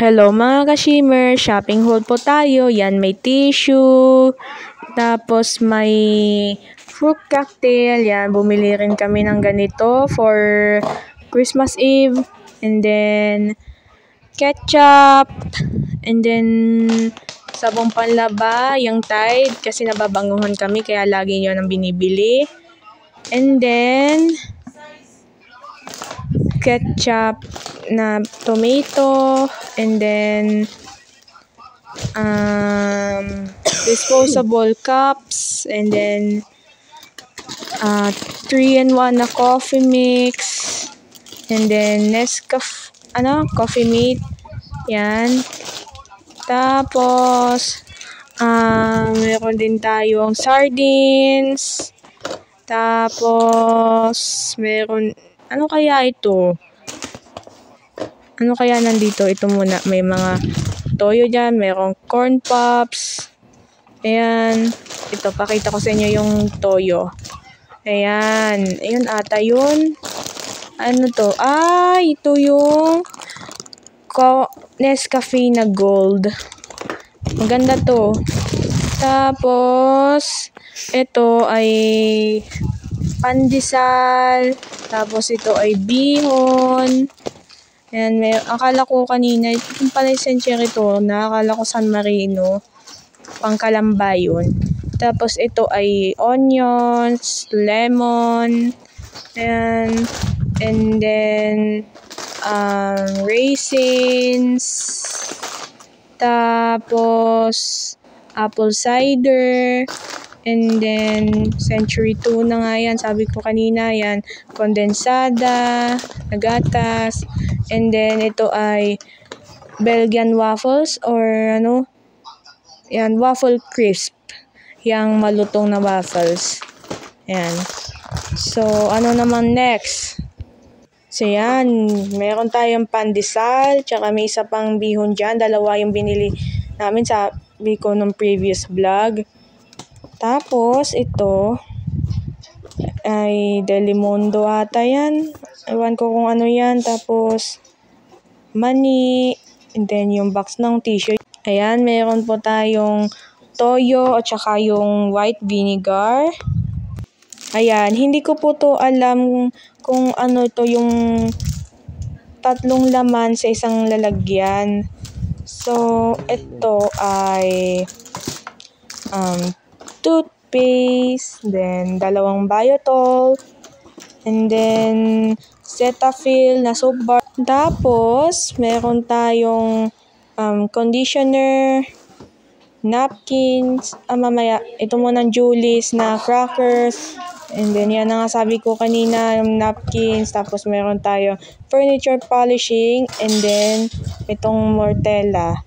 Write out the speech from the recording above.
Hello mga ka-shimmer, shopping haul po tayo. Yan, may tissue, tapos may fruit cocktail. Yan, bumili rin kami ng ganito for Christmas Eve. And then, ketchup. And then, sabong panlaba, yung Tide, kasi nababanguhan kami, kaya lagi yun ang binibili. And then, ketchup na tomato, and then disposable cups, and then 3-in-1 na coffee mix, and then Nescafe coffee mate. Yan. Tapos meron din tayong sardines. Tapos meron, ano kaya ito? Ano kaya nandito? Ito muna. May mga toyo dyan. Merong corn pops. Ayan. Ito, pakita ko sa inyo yung toyo. Ayan. Ayun ata yun. Ano to? Ito yung Nescafe na gold. Maganda to. Tapos, ito ay pandesal. Tapos ito ay bihon. Ayan, akala ko kanina, itong pala yung century to, akala ko San Marino, pangkalamba yun. Tapos ito ay onions, lemon, ayan, and then raisins, tapos apple cider, and then century 2 na nga yan, sabi ko kanina, yan, kondensada, nagatas, and then ito ay Belgian waffles or yan, waffle crisp, yang malutong na waffles. Yan. So, ano naman next? So, yan, meron tayong pandesal, tsaka may isa pang bihon dyan, dalawa yung binili namin, sabi ko nung previous vlog. Tapos, ito ay Delimundo ata yan. Ewan ko kung ano yan. Tapos, mani. And then, yung box ng tissue. Ayan, meron po tayong toyo at saka yung white vinegar. Ayan, hindi ko po to alam kung ano to yung tatlong laman sa isang lalagyan. So, ito ay toothpaste, then dalawang Biotol, and then Cetaphil na soap bar. Tapos, meron tayong conditioner, napkins, mamaya, ito muna ng Julie's na crackers, and then yan na nga sabi ko kanina, yung napkins, tapos meron tayong furniture polishing, and then itong Mortella.